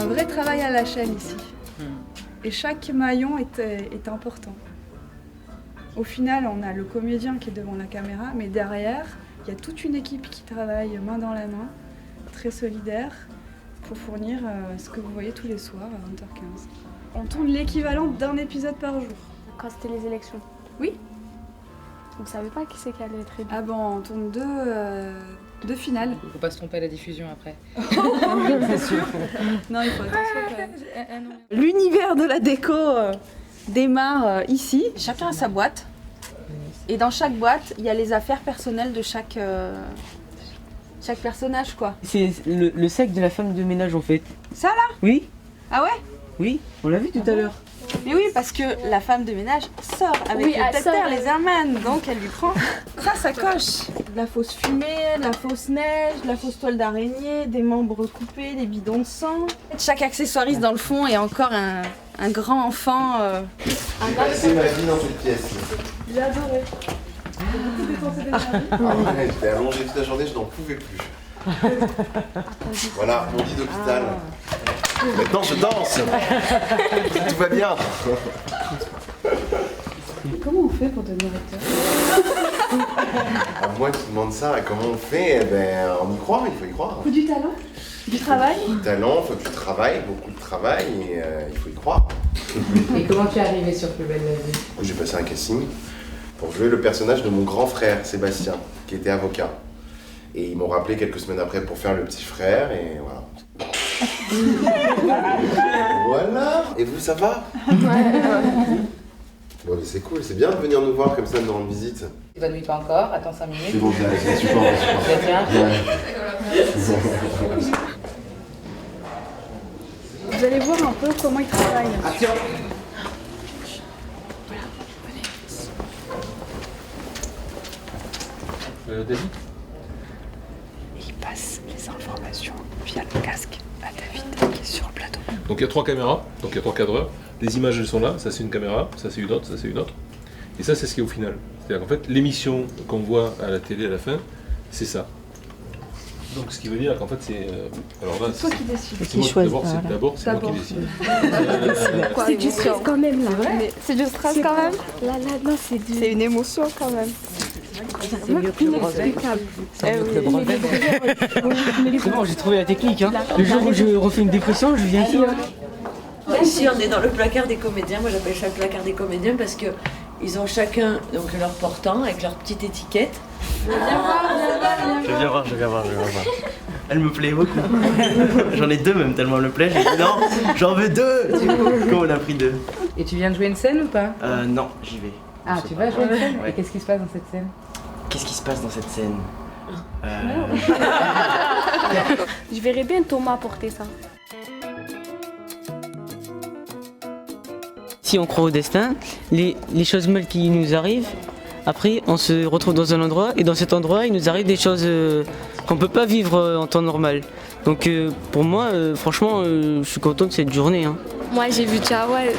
un vrai travail à la chaîne ici. Et chaque maillon est important. Au final, on a le comédien qui est devant la caméra, mais derrière, il y a toute une équipe qui travaille main dans la main, très solidaire, pour fournir ce que vous voyez tous les soirs à 20h15. On tourne l'équivalent d'un épisode par jour. Quand c'était les élections? Oui. On ne savait pas qui c'est qui allait être élu. Ah bon, on tourne deux finales. Faut pas se tromper à la diffusion après. C'est sûr. Non, il faut attention quand même. L'univers de la déco démarre ici. Chacun a sa boîte. Et dans chaque boîte, il y a les affaires personnelles de chaque personnage, quoi. C'est le sac de la femme de ménage en fait. Ça là? Oui, Ah ouais? oui, on l'a vu tout à l'heure. Mais oui, parce que la femme de ménage sort avec Oui, les elle têtères, sort, les amène, donc elle lui prend. Ça coche. De la fausse fumée, de la fausse neige, de la fausse toile d'araignée, des membres coupés, des bidons de sang. Chaque accessoiriste dans le fond est encore un grand enfant. C'est ma vie dans cette pièce. J'ai adoré. Ouais, j'étais allongé toute la journée, je n'en pouvais plus. Voilà, mon lit d'hôpital. Maintenant je danse. Tout va bien. Comment on fait pour devenir acteur? À moi qui demande ça, comment on fait? Eh ben, on y croit, il faut y croire. Faut du talent? Du travail? Du talent, il faut du travail, beaucoup de travail, et il faut y croire. Et comment tu es arrivé sur Plus belle la vie? Du coup, j'ai passé un casting pour jouer le personnage de mon grand frère, Sébastien, qui était avocat. Et ils m'ont rappelé quelques semaines après pour faire le petit frère, et voilà. Voilà. Et vous, ça va? Bon, mais c'est cool, c'est bien de venir nous voir comme ça, de nous rendre visite. Évanouis-toi encore, attends 5 minutes. C'est bon, c'est super, Vous allez voir un peu comment il travaille. Action. David? Il passe les informations via le casque à David qui est sur le plateau. Donc il y a 3 caméras, donc il y a 3 cadreurs. Les images elles sont là, ça c'est une caméra, ça c'est une autre, ça c'est une autre. Et ça c'est ce qui est au final. C'est-à-dire qu'en fait l'émission qu'on voit à la télé à la fin, c'est ça. Donc ce qui veut dire qu'en fait c'est... alors là, C'est toi qui décides. c'est moi, d'abord c'est moi qui décide. C'est du stress quand même là. C'est du stress quand même. Là, non, c'est du... C'est une émotion quand même. C'est mieux que le brevet. C'est bon, j'ai trouvé la technique. Hein. Le jour où je refais une dépression, je viens ici. Hein. Ici, on est dans le placard des comédiens. Moi, j'appelle ça le placard des comédiens parce que ils ont chacun donc leur portant avec leur petite étiquette. Je viens voir. Elle me plaît beaucoup. J'en ai 2 même, tellement elle me plaît. J'ai dit non, j'en veux 2. Du coup, on a pris 2. Et tu viens de jouer une scène ou pas? Non, j'y vais. Ah, tu vas jouer une scène? Ouais. Et qu'est-ce qui se passe dans cette scène? Qu'est-ce qui se passe dans cette scène? Je verrais bien Thomas porter ça. Si on croit au destin, les choses mal qui nous arrivent, après on se retrouve dans un endroit et dans cet endroit il nous arrive des choses qu'on ne peut pas vivre en temps normal. Donc pour moi, franchement, je suis content de cette journée. Hein. Moi, j'ai vu Jawad.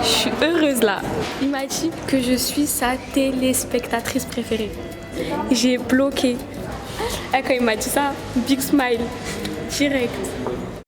Je suis heureuse là. Il m'a dit que je suis sa téléspectatrice préférée. J'ai bloqué. Et quand il m'a dit ça, big smile, direct.